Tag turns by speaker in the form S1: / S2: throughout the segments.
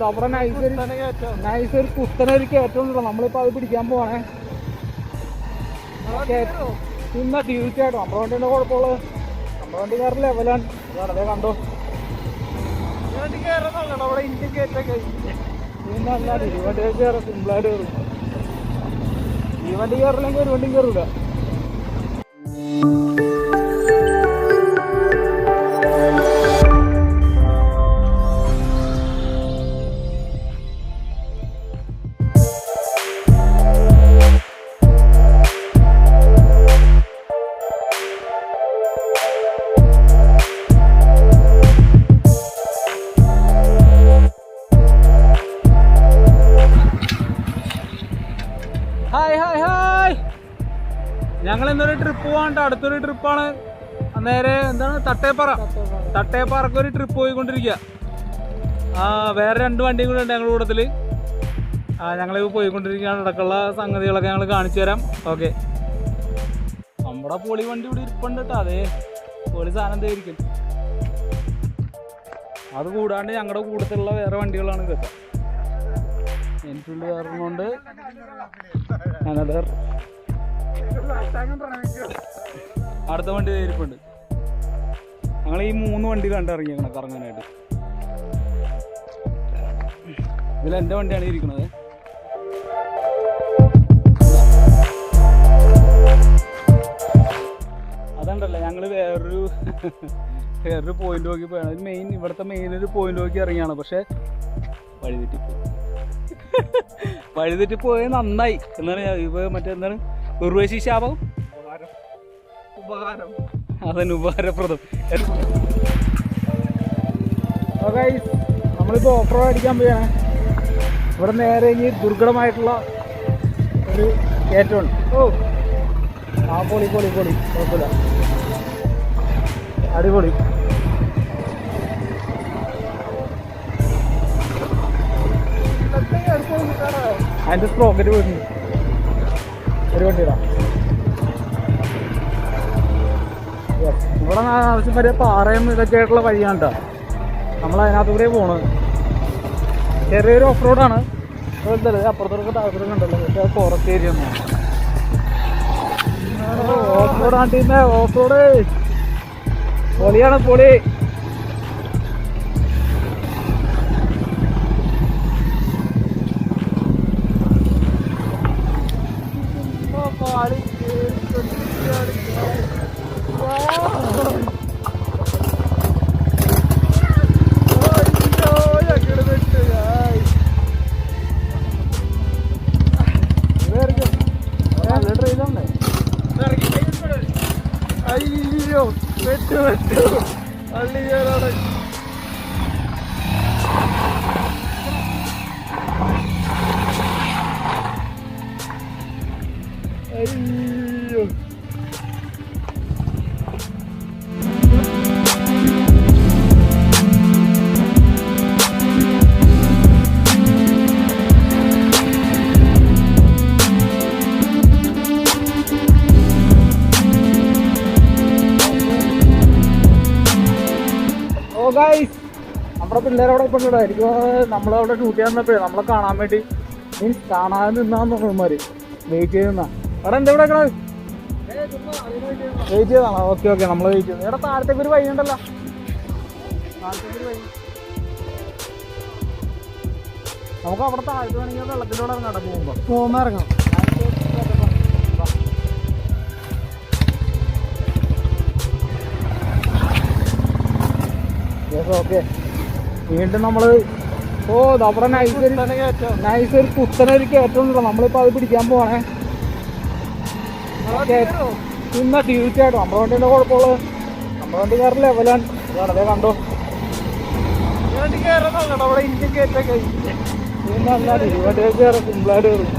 S1: അവിടെ നൈസൊരു കുത്തനൊരു കയറ്റമുണ്ടല്ലോ. നമ്മളിപ്പോൾ അത് പിടിക്കാൻ പോവാണേ. പിന്നെ തീർച്ചയായിട്ടും നമ്മുടെ വണ്ടീൻ്റെ കുഴപ്പമുള്ളത് നമ്മുടെ വണ്ടി കയറി ലെവലാണ്. വെറുതെ കണ്ടോ അവിടെ ഇന്ത്യ കയറ്റൊക്കെ പിന്നെ അല്ലാതെ ഈ വണ്ടി കയറാം. സിമ്പിളായിട്ട് കയറും. ഈ വണ്ടി കയറില്ലെങ്കിൽ ഒരു വണ്ടിയും കയറില്ല. ഹായ് ഹായ് ഹായ്, ഞങ്ങൾ ഇന്നൊരു ട്രിപ്പ് പോകാണ്ട്. അടുത്തൊരു ട്രിപ്പാണ്. നേരെ എന്താണ് തട്ടേപ്പാറക്ക് ഒരു ട്രിപ്പ് പോയിക്കൊണ്ടിരിക്കുക. വേറെ 2 വണ്ടിയും കൂടെ ഉണ്ട് ഞങ്ങളുടെ കൂട്ടത്തിൽ. ഞങ്ങൾ പോയിക്കൊണ്ടിരിക്കുകയാണ്. ഇടയ്ക്കുള്ള സംഗതികളൊക്കെ ഞങ്ങൾ കാണിച്ചു തരാം. ഓക്കെ, നമ്മുടെ പൊളി വണ്ടി ഇവിടെ ഇരിപ്പുണ്ട് കേട്ടോ. അതേ പൊളി സാധനം എന്തായിരിക്കും. അത് കൂടാണ്ട് ഞങ്ങളുടെ കൂട്ടത്തിലുള്ള വേറെ വണ്ടികളാണ് ഇതൊക്കെ. എൻഫീൽഡ് കയറുന്നുണ്ട്. അടുത്ത വണ്ടി ഇരിപ്പുണ്ട്. ഞങ്ങൾ ഈ 3 വണ്ടി കണ്ടിറങ്ങിയാണ് കറങ്ങാനായിട്ട്. ഇതിൽ എൻ്റെ വണ്ടിയാണ് ഇരിക്കുന്നത്. അതുണ്ടല്ലോ ഞങ്ങൾ വേറൊരു പോയിന്റ് നോക്കി പോയാണ്. ഇവിടുത്തെ മെയിൻ ഒരു പോയിന്റ് നോക്കി ഇറങ്ങിയാണ്. പക്ഷെ വഴിതെറ്റിപ്പോയത് നന്നായി. എന്താണ് ഇപ്പൊ മറ്റെന്താണ് ഉർവശി ശാപം, അതന്നെ ഉപകാരപ്രദം. നമ്മളിപ്പോ ഓഫ് റോഡ് അടിക്കാൻ പോയാണ്. ഇവിടെ നേരെ ഇനി ദുർഘടമായിട്ടുള്ള ഒരു കയറ്റമുണ്ട്. പൊളി കുഴപ്പമില്ല, അടിപൊളി. അതിൻ്റെ സ്പ്രോക്കറ്റ് പോയിരുന്നു ഒരു വണ്ടിയിടാം. ഇവിടെ ആവശ്യം വരെ പാറയും ഇതൊക്കെ ആയിട്ടുള്ള വഴിയാണ് കേട്ടോ. നമ്മളതിനകത്തൂടെ പോണത്. ചെറിയൊരു ഓഫ് റോഡാണ്. അപ്പുറത്തോടൊക്കെ താഴത്തോടെ കണ്ടല്ലോ. പക്ഷേ ഫോറസ്റ്റ് ഏരിയ ഒന്നും ഓഫ് റോഡാണ്. ടീമേ ഓഫ് റോഡ് പൊളിയാണ്, പൊളി. അയ്യോ വെട്ടു അള്ളിയാണ്. അയ്യോ ഗൈസ്, നമ്മുടെ പിള്ളേരവിടെ ഇപ്പം എനിക്ക് നമ്മളവിടെ ഷൂട്ട് ചെയ്യാൻ വന്നപ്പോഴേ നമ്മളെ കാണാൻ വേണ്ടി മീൻസ് കാണാതെ നിന്നാന്ന് പറഞ്ഞമാര് വെയിറ്റ് ചെയ്ത് നിന്നാ. എടാ എന്താ ഇവിടെ വെയിറ്റ് ചെയ്താണോ? ഓക്കെ നമ്മൾ വെയിറ്റ് ചെയ്യുന്നു. എടാ താഴത്തേക്ക് ഒരു വഴി ഉണ്ടല്ലോ. താഴത്തേക്ക് ഒരു വഴി നമുക്ക് അവിടെ താഴത്ത് വേണമെങ്കിൽ വെള്ളത്തിൻ്റെ കൂടെ ഇറങ്ങാം. പോകുമ്പോൾ ഇറങ്ങാം. ഓക്കെ, വീണ്ടും നമ്മള് അവിടെ നൈസൊരു കുത്തനൊരു കയറ്റമുണ്ടല്ലോ. നമ്മളിപ്പോൾ അത് പിടിക്കാൻ പോവാണേ. പിന്നെ തീർച്ചയായിട്ടും നമ്മുടെ വണ്ടീൻ്റെ കുഴപ്പമുള്ളത് നമ്മുടെ വണ്ടി കയറി ലെവലാണ്. വെറുതെ കണ്ടോ അവിടെ ഇന്ത്യ കയറ്റൊക്കെ പിന്നെ അല്ലാതെ ഈ വണ്ടി കയറും. സിമ്പിളായിട്ട് കയറും.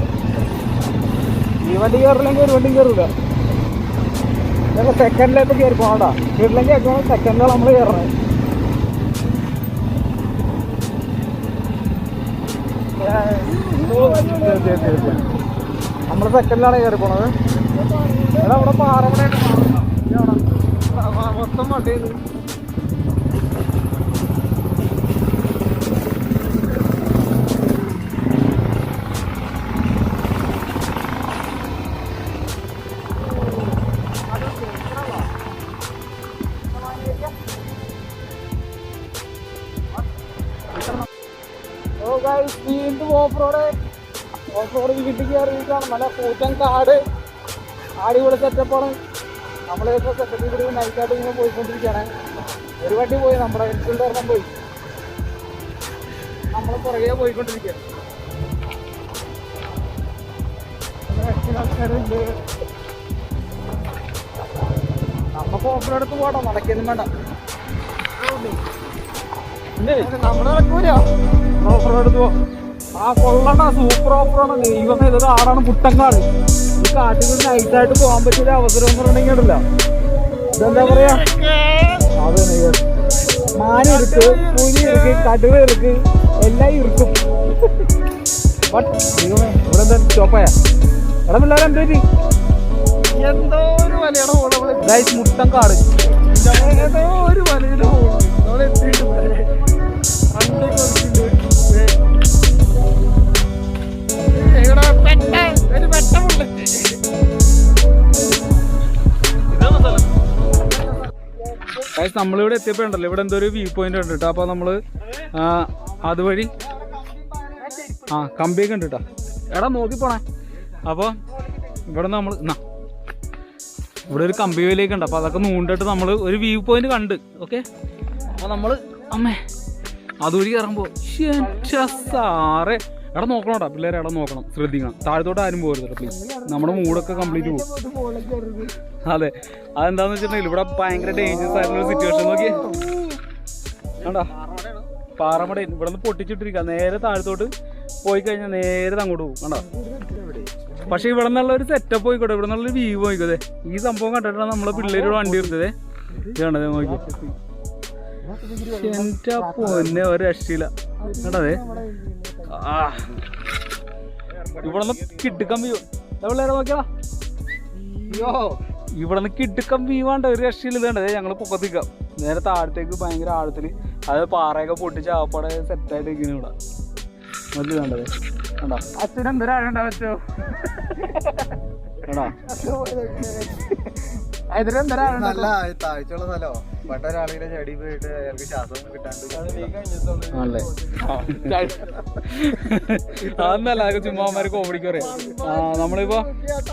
S1: ഈ വണ്ടി കയറില്ലെങ്കിൽ ഒരു വണ്ടിയും കയറില്ല. ഇതൊക്കെ സെക്കൻഡിലേക്ക് കയറി പോകണ്ടാ. കയറില്ലെങ്കിൽ ഏറ്റവും സെക്കൻഡിലാണ് നമ്മൾ കയറണേ. നമ്മൾ സെക്കൻഡിലാണ് കയറി പോണത്. എടാ അവിടെ പാറമണയായിട്ട് മൊത്തം മട്ടേത്. എന്ത് ഓഫ് റോഡ് വീട്ടിൽ കയറിയിട്ടാണ്. നല്ല കൂറ്റൻ കാട്, അടിപൊളി സെറ്റപ്പാണ്. നമ്മളേക്ക് സെറ്റപ്പ് ചെയ്തിട്ട് നൈറ്റായിട്ട് ഇങ്ങനെ പോയിക്കൊണ്ടിരിക്കുകയാണ്. ഒരു വണ്ടി പോയി, നമ്മുടെ എൻഫീൽഡ് ഒരെണ്ണം പോയി, നമ്മളെ പുറകെ പോയിക്കൊണ്ടിരിക്കുകയാണ്. ആൾക്കാരുണ്ട്. നമുക്ക് ഓഫ് റോഡ് എടുത്ത് പോകണം, നടക്കൊന്നും വേണ്ട. നമ്മള് നടക്കൂല, ഓഫ് റോഡ് എടുത്ത് പോവാം. ആ കൊള്ളണ്ട, സൂപ്പർ ഓഫറാണ്. ദൈവമേ, ഇതൊരു ആടാണ്, പുട്ടങ്കാട്. ഈ കാട്ടിൽ നൈറ്റായിട്ട് പോകാൻ പറ്റിയൊരു അവസരം എന്ന് പറഞ്ഞിട്ടുണ്ടെങ്കിൽ ഇടില്ല. ഇതെന്താ പറയാ, അത് മാന ഇருக்கு, പുലി ഇருக்கு, കടുവ ഇருக்கு, എല്ലാം ഇരിക്കും. ബട്ട് ദൈവമേ, ഇവിടെ എന്താ സ്റ്റോപ്പായ എടാ പിള്ളേരെ എന്ത് പറ്റി? എന്തോ ഒരു വലയുടെ ഹോള്, മുട്ടങ്കാട്, ഏതോ ഒരു വലയുടെ ഹോള് നമ്മൾ എത്തിയിട്ട് നമ്മളിവിടെ എത്തിയപ്പോണ്ടല്ലോ, ഇവിടെ എന്തോ ഒരു വ്യൂ പോയിന്റ് ഉണ്ട് കേട്ടോ. അപ്പൊ നമ്മള് അതുവഴി കമ്പിയൊക്കെ ഉണ്ട് കേട്ടോ. എടാ നോക്കി പോണേ. അപ്പൊ ഇവിടെ നമ്മൾ ഇവിടെ ഒരു കമ്പി വേലിയൊക്കെ ഉണ്ട്. അപ്പൊ അതൊക്കെ നൂണ്ടിട്ട് നമ്മൾ ഒരു വ്യൂ പോയിന്റ് കണ്ട്. ഓക്കെ, അപ്പൊ നമ്മള് അതുവഴി കയറുമ്പോ സാറേ എടാ നോക്കണോട്ടാ, പിള്ളേരെ എടാ നോക്കണം, ശ്രദ്ധിക്കണം, താഴത്തോട്ട് ആരും പോകരുത് പ്ലീസ്. നമ്മുടെ മൂഡൊക്കെ കംപ്ലീറ്റ് പോകും. അതെ, അതെന്താന്ന് വെച്ചിട്ടുണ്ടെങ്കിൽ ഇവിടെ ഭയങ്കര ഡേഞ്ചറസ് ആയിട്ടുള്ള ഒരു സിറ്റുവേഷൻ. നോക്കിയേ കണ്ടാ, പാറമട ഇവിടെ നിന്ന് പൊട്ടിച്ചിട്ടിരിക്കുക. നേരെ താഴത്തോട്ട് പോയി കഴിഞ്ഞാൽ നേരെ അങ്ങോട്ട് പോകും. കണ്ടോ, പക്ഷെ ഇവിടെ നിന്നുള്ള ഒരു സെറ്റപ്പ് പോയിക്കോട്ടെ, ഇവിടെ നിന്നുള്ള വ്യൂ പോയിക്കോട്ടെ. ഈ സംഭവം കണ്ടിട്ടാണ് നമ്മളെ പിള്ളേരോട് വണ്ടി എടുത്തത്. ഇതാണത് നോക്കി, എന്റെ പൊന്നെ ഒരു രക്ഷയില്ല കേട്ടതേ. ഇവിടെ നിന്ന് കിടുക്കം വ്യൂ പിള്ളേരെ നോക്കിയാ, ഇവിടെ നിന്ന് കിടുക്കം വ്യൂ വേണ്ട ഒരു രക്ഷയില്ല. ഇതേണ്ടതേ ഞങ്ങൾ പൊക്കത്തിക്കാം നേരെ താഴത്തേക്ക് ഭയങ്കര ആഴത്തിൽ. അത് പാറയൊക്കെ പൊട്ടിച്ച് ആപ്പാടെ സെറ്റായിട്ട് ഇരിക്കുന്നു ഇവിടെ. അത് വേണ്ടത് കണ്ടോ, അച്ഛനെന്തരാണ്ട പറ്റോ കേട്ടോ.
S2: നല്ല താഴ്ചയുള്ള സ്ഥലോ, പണ്ടൊരാളിങ്ങനെ ചെടി പോയിട്ട് അയാൾക്ക് ശ്വാസം കിട്ടാണ്ട്
S1: ആണല്ലേ. അതൊന്നല്ല, അതൊക്കെ ചുമ്മാമാര് കോമഡിക്ക് പറയാം. നമ്മളിപ്പോ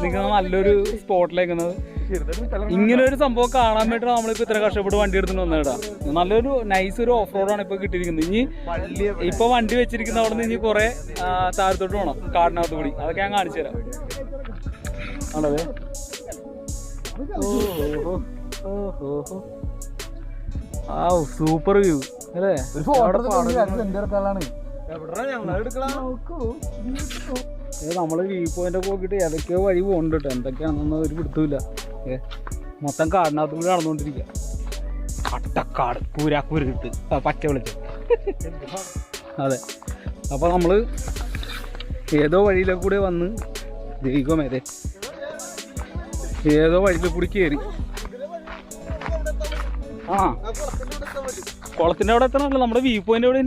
S1: നിൽക്കുന്ന നല്ലൊരു സ്പോട്ടിലേക്കുന്നത് ഇങ്ങനെ ഒരു സംഭവം കാണാൻ വേണ്ടിയിട്ടാണ് നമ്മളിപ്പോ ഇത്ര കഷ്ടപ്പെട്ട് വണ്ടി എടുത്തിട്ട് വന്നേടാ. നല്ലൊരു നൈസ് ഒരു ഓഫ് റോഡാണ് ഇപ്പൊ കിട്ടിയിരിക്കുന്നത്. ഇനി ഇപ്പൊ വണ്ടി വെച്ചിരിക്കുന്ന അവിടെ നിന്ന് ഇനി കുറെ താഴത്തോട്ട് പോകണം, കാടിനകത്ത് കൂടി. അതൊക്കെ ഞാൻ കാണിച്ചു തരാം. ആണതെ, സൂപ്പർ വ്യൂ അല്ലേ. നമ്മള് വ്യൂ പോയിന്റ് ഒക്കെ നോക്കിട്ട് ഏതൊക്കെയോ വഴി പോകുന്നുണ്ട് കേട്ടോ. എന്തൊക്കെയാണെന്നൊന്നും ഒരു പിടുത്തമില്ല. മൊത്തം കാടിനകത്ത് കൂടി നടന്നുകൊണ്ടിരിക്കുക. കട്ടക്കാട് കൂരാക്കൂരിട്ട് പച്ച വിളിച്ചു. അതെ, അപ്പൊ നമ്മള് ഏതോ വഴിയിലൊക്കെ കൂടെ വന്ന് ദൈവമേതെ ഏതോ വഴിയിൽ കൂടി കയറി. കുളത്തിന്റെ അവിടെ എത്തണമല്ലോ. നമ്മുടെ വ്യൂ പോയിന്റ് എവിടെ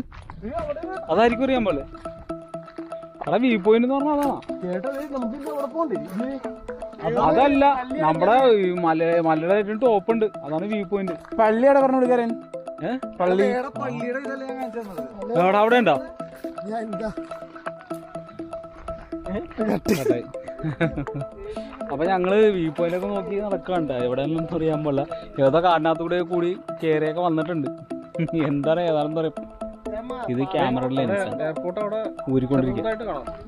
S1: അതായിരിക്കും അറിയാൻ പോലെ. അവിടെ വ്യൂ പോയിന്റ് എന്ന് പറഞ്ഞാൽ അതല്ല, നമ്മുടെ മലയുടെ ടോപ്പ് ഉണ്ട്, അതാണ് വ്യൂ പോയിന്റ്. പള്ളിയുടെ പറഞ്ഞു വിളിക്കാരൻ പള്ളി അവിടെ ഉണ്ടോ? അപ്പൊ ഞങ്ങള് വ്യൂ പോയിന്റ് ഒക്കെ നോക്കി നടക്കണ്ട, എവിടെയൊന്നും അറിയാൻ പോലെ. ഏതോ കാടിനകത്ത് കൂടെ കൂടി കേറിയൊക്കെ വന്നിട്ടുണ്ട്. എന്താണ് ഏതാണെന്ന് പറയാം. ഇത് ക്യാമറ ലെൻസ് ഊരിക്കൊണ്ടിരിക്കുക.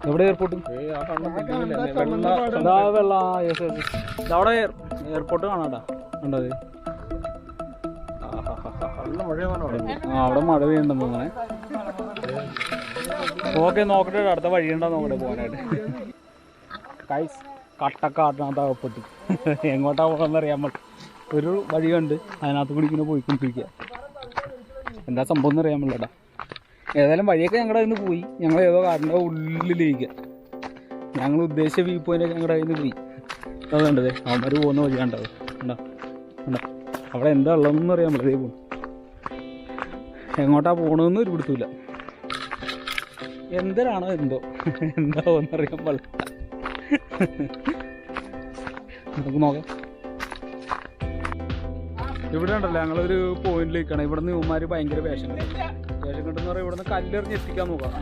S1: എവിടെ എയർപോർട്ട്? അവിടെ എയർപോർട്ട് കാണാട്ടാ, കണ്ടത്. അവിടെ മഴ പെയ്യുണ്ടെന്ന് തോന്നണേ. ഓക്കെ, നോക്കട്ടെ അടുത്ത വഴിയുണ്ടോ നോക്കട്ടെ പോകാനായിട്ട്. കൈസ് കട്ടക്കാട്ടിനകത്ത് അകപ്പെട്ട് എങ്ങോട്ടാ പോകണമെന്ന് അറിയാൻ പറ്റും. ഒരു വഴി കണ്ട് അതിനകത്ത് കൂടി ഇങ്ങനെ പോയിക്കൊണ്ടിരിക്കുക. എന്താ സംഭവം എന്ന് അറിയാൻ പറ്റില്ലടാ. ഏതായാലും വഴിയൊക്കെ ഞങ്ങളുടെ കയ്യിൽ നിന്ന് പോയി. ഞങ്ങൾ ഏതോ കാടിൻ്റെ ഉള്ളിലേക്ക് ഞങ്ങൾ ഉദ്ദേശിച്ച വ്യൂ പോയിൻ്റൊക്കെ ഞങ്ങളുടെ കയ്യിൽ നിന്ന് പോയി. അത് കണ്ടതേ, അവന്മാർ പോകുന്ന വഴി കണ്ടത് കണ്ടോ കണ്ടോ. അവിടെ എന്താ ഉള്ളതെന്നൊന്നും അറിയാൻ പറ്റില്ല. പോകും എങ്ങോട്ടാ പോകണമെന്ന് ഒരു പിടുത്തില്ല. എന്തരാണോ എന്തോ എന്താവോന്നറിയാൻ പാടില്ല. നമുക്ക് നോക്കാം. ഇവിടെ ഉണ്ടല്ലോ, ഞങ്ങളൊരു പോയിന്റിലേക്കാണ്. ഇവിടെ നിന്ന് ഇവന്മാർ ഭയങ്കര വേഷം അത്യാവശ്യം കിട്ടുന്ന പറയാം. ഇവിടുന്ന് കല്ലെറിഞ്ഞ് എത്തിക്കാൻ നോക്കാം.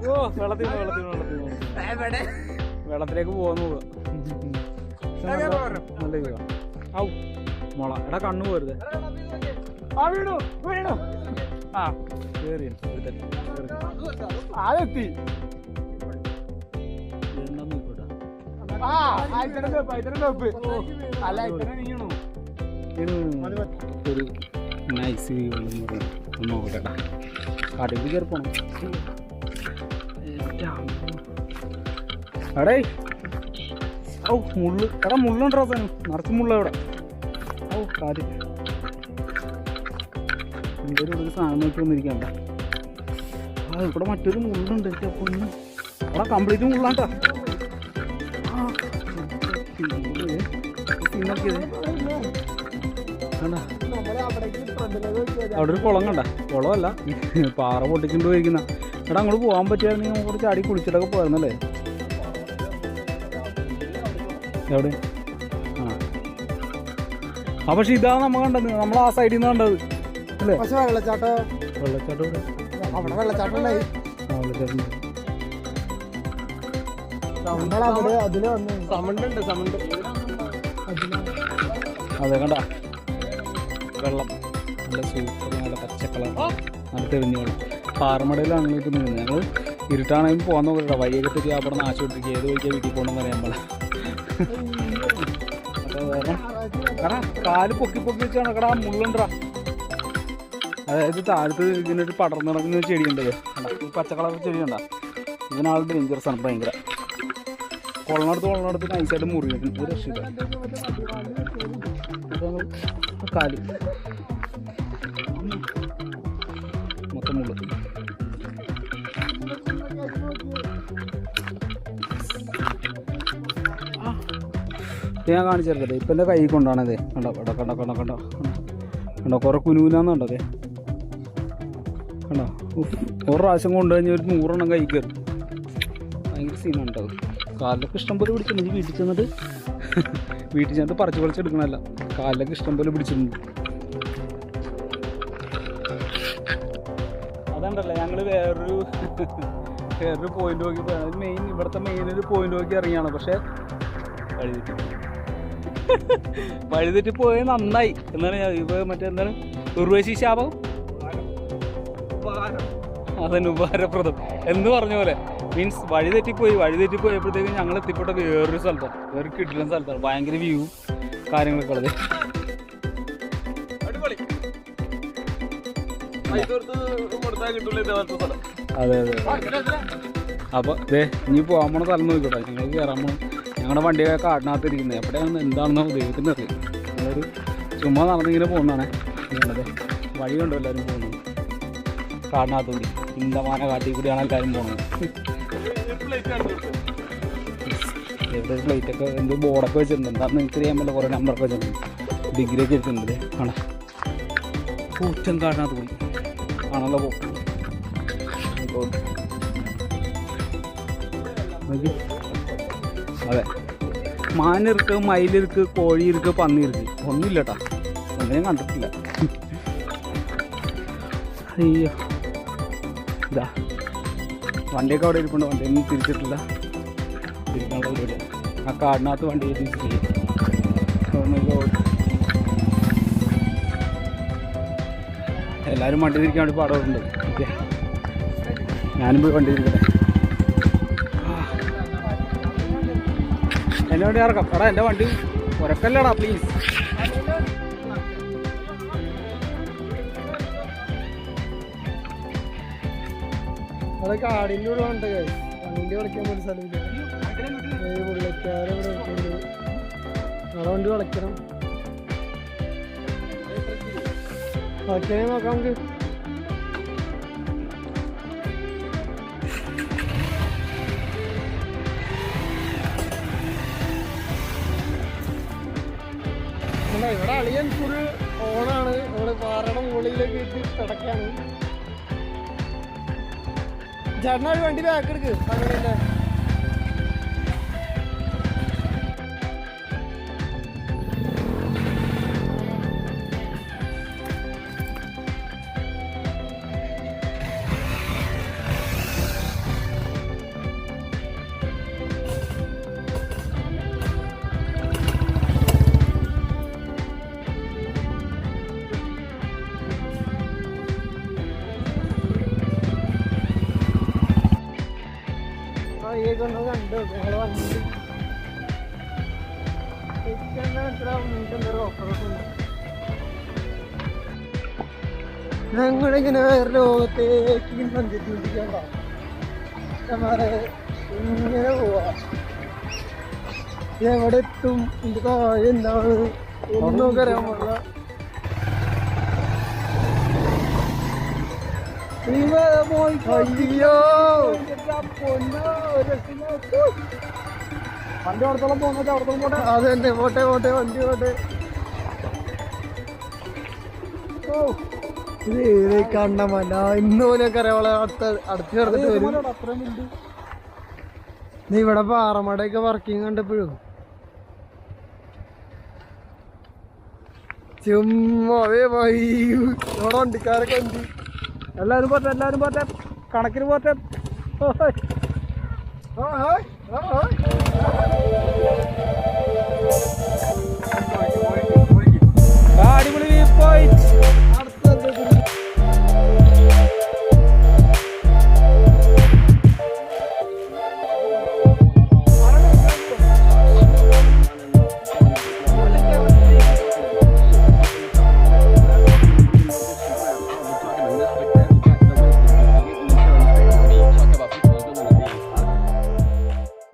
S1: ഓ വെള്ളത്തിൽ വെള്ളത്തിലേക്ക് പോകാൻ നോക്കുക. നല്ല വീഴ. ഔ മുള എടാ കണ്ണു പോരുത്. ആ കേറി ആരെത്തി ഒരു നൈസ് വ്യൂ നോക്കട്ടെടാ. കടയിൽ കയറി പോണം. എടേ ഔ മുള്ളു എടാ മുള്ളുണ്ടോ സാധനം നിറച്ച് മുള്ള ഇവിടെ. ഔ കാര്യം എന്തൊരു ഒരു സാധനം നോക്കി വന്നിരിക്കണ്ട. ആ ഇവിടെ മറ്റൊരു മുള്ളുണ്ട്. അപ്പോൾ ഒന്ന് അവിടെ കംപ്ലീറ്റ് മുള്ളാണ്ടാ. അവിടെ ഒരു കുളം കണ്ട. കുളമല്ല പാറ പൊട്ടിക്കൊണ്ട് പോയിരിക്കുന്ന. എടാ അങ്ങോട്ട് പോകാൻ പറ്റിയായിരുന്നു. നമുക്ക് കുറച്ച് ചാടി കുളിച്ചിട്ടൊക്കെ പോയിരുന്നല്ലേ. എവിടെ ആ പക്ഷെ ഇതാണ് നമ്മ കണ്ടത്. നമ്മൾ ആ സൈഡിൽ നിന്ന് കണ്ടത് അല്ലേ. വെള്ളച്ചാട്ടം അതെ കണ്ട വെള്ളം നല്ല സൂപ്പർ നല്ല പച്ചക്കളർ നല്ല തെളിഞ്ഞ വെള്ളം. പാറമടയിലാണെങ്കിൽ ഇപ്പം നിന്ന് ഞങ്ങൾ ഇരുട്ടാണെങ്കിൽ പോകാൻ നോക്കട്ടെ. വഴിയൊക്കെ തെറ്റി അവിടെ നാശപ്പെട്ടിരിക്കുക. ഏത് വഴിക്കാ വീട്ടിൽ പോകണമെന്ന് അറിയാൻ പോലെ. കടാ കാല് പൊക്കി വെച്ചാണ് കടാ മുള്ളുണ്ടാ. അതായത് താഴത്ത് ഇതിനൊരു പടർന്നു നടക്കുന്ന ഒരു ചെടിയുണ്ട്. പച്ച കളർ ചെടിയുണ്ടാ. ഇതിനാൾ ഡേഞ്ചറസ് ആണ് ഭയങ്കര. കൊള്ളനടുത്ത് നൈസായിട്ട് മുറിഞ്ഞിട്ട് ഒരു രക്ഷയില്ല. കാല് മൊത്തം മുള്ളു. ഞാൻ കാണിച്ചേർക്കട്ടെ. ഇപ്പം എൻ്റെ കൈ കൊണ്ടാണതേ. കണ്ടോ കുറെ കുനൂനാന്നുണ്ടതേ. കണ്ടോ ഒരു പ്രാവശ്യം കൊണ്ടു കഴിഞ്ഞാൽ ഒരു 100 എണ്ണം കൈ കയറും. ഭയങ്കര സീനുണ്ടാവും. കാലിലൊക്കെ ഇഷ്ടം പോലെ പിടിച്ചിട്ടുണ്ട്. വീട്ടിൽ ചെന്നിട്ട് പറിച്ചെടുക്കണമല്ല. കാലിലൊക്കെ ഇഷ്ടം പോലെ പിടിച്ചിട്ടുണ്ട്. അതുണ്ടല്ലോ ഞങ്ങൾ വേറൊരു പോയിന്റ് നോക്കി ഇവിടുത്തെ മെയിൻ ഒരു പോയിന്റ് നോക്കി ഇറങ്ങിയാണ്. പക്ഷെ വഴിതെറ്റി പോയത് നന്നായി. എന്താണ് ഇപ്പൊ മറ്റെന്താണ് ഉർവശി ശാപം അതന്നെ ഉപകാരപ്രദം എന്ന് പറഞ്ഞ പോലെ. മീൻസ് വഴിതെറ്റിപ്പോയപ്പോഴത്തേക്കും ഞങ്ങൾ എത്തിപ്പെട്ട വേറൊരു സ്ഥലത്താണ്. വേറെ കിട്ടുന്ന സ്ഥലത്താണ്. ഭയങ്കര വ്യൂ കാര്യങ്ങളൊക്കെ ഉള്ളത്. അതെ അപ്പൊ അതെ ഇനി പോകാൻ പോണ സ്ഥലം നോക്കിക്കോട്ടെ. ഞങ്ങൾ കയറാൻ പോകണം. ഞങ്ങളുടെ വണ്ടിയൊക്കെ കാടിനകത്ത് ഇരിക്കുന്നത്. എവിടെയാണ് എന്താണെന്നോ ദൈവത്തിന് അറിയാം. ഞങ്ങളൊരു ചുമ്മാ നടന്നിങ്ങനെ പോകുന്നതാണേ. ഞങ്ങളത് വഴി കണ്ടോ എല്ലാവരും പോകുന്നത്. കാടിനകത്തുകൂടി ഇന്ദമാന കാട്ടിൽ കൂടിയാണ് എല്ലാവരും പോകുന്നത്. എവിടെ ഫ്ലൈറ്റൊക്കെ എന്ത് ബോർഡൊക്കെ വെച്ചിട്ടുണ്ട്. എന്താണെന്ന് എനിക്ക് അറിയാൻ പറ്റില്ല. കുറേ നമ്പറൊക്കെ വെച്ചിട്ടുണ്ട്. ഡിഗ്രിയൊക്കെ എടുത്തിട്ടുണ്ട്. കാണാം കൂറ്റൻ കാടിനകത്ത് കൂടി ആണല്ലോ പോക്ക്. അതെ മാനിருக்கு, മയിലിருக்கு, കോഴിയിருக்கு, പന്നിയിருக்கு. ഒന്നുമില്ലട്ടാ. ഒന്നും ഞാൻ കണ്ടിട്ടില്ല. അയ്യോ ഇതാ വണ്ടിയൊക്കെ അവിടെ ഇരിപ്പുണ്ട്. വണ്ടിയൊന്നും തിരിച്ചിട്ടില്ല. തിരിക്കാനുള്ള പരിപാടിയില്ല. ആ കാടിനകത്ത് വണ്ടി തിരിച്ചിട്ടില്ല. എല്ലാവരും വണ്ടി തിരിക്കാൻ വേണ്ടി പാടുണ്ട്. ഓക്കെ ഞാനും പോയി വണ്ടി തിരിക്കട്ടെ. എൻ്റെ വണ്ടി ഇറക്കാം. എടാ എൻ്റെ വണ്ടി ഉറക്കല്ലടാ പ്ലീസ്.
S2: അവിടെ കാടിൻ്റെ ഉള്ള ഉണ്ട്. വണ്ടി കളിക്കാൻ പോലും സ്ഥലമില്ല. പുള്ളിക്കാരെ അവിടെ വണ്ടി കളിക്കണം. കളിക്കാനേ നോക്കാം നമുക്ക്. ഇവിടെ അളിയൻ ഫുൾ ഓണാണ്. നമ്മള് പാറയുടെ മുകളിലേക്ക് ഇട്ട് കിടക്കാണ്. ചേട്ടനാ ഒരു വണ്ടി ബാക്ക് എടുക്ക്. അങ്ങനെയല്ലേ വഴിയൊക്കെ ഒന്ന് കണ്ടു ഞങ്ങള് വണ്ടി ഞങ്ങളിങ്ങനെ വേറെ ലോകത്തേക്ക് സഞ്ചരിച്ചുകൊണ്ടിരിക്കണ്ട ഇങ്ങനെ പോവാ എവിടെ എത്തും ഇത് താഴെ എന്താണ് ഒന്നും അറിയാൻ പാടില്ല അയ്യോ വണ്ടി അവിടത്തോളം പോകുന്നത് അവിടത്തോളം പോട്ടെ അത് തന്നെ പോട്ടെ പോട്ടെ വണ്ടി പോട്ടെ ഓ ഇത് കണ്ണമല്ല ഇന്ന് പോലെയൊക്കെ അറിയാം അടുത്ത് കിടന്നിട്ട് വരും നീ ഇവിടെ പാറമടയൊക്കെ വർക്കിംഗ് കണ്ടപ്പോഴും ചുമ്മാ ഇവിടെ വണ്ടിക്കാരൊക്കെ ഉണ്ട് എല്ലാവരും പോട്ടെ കണക്കിന് പോട്ടെ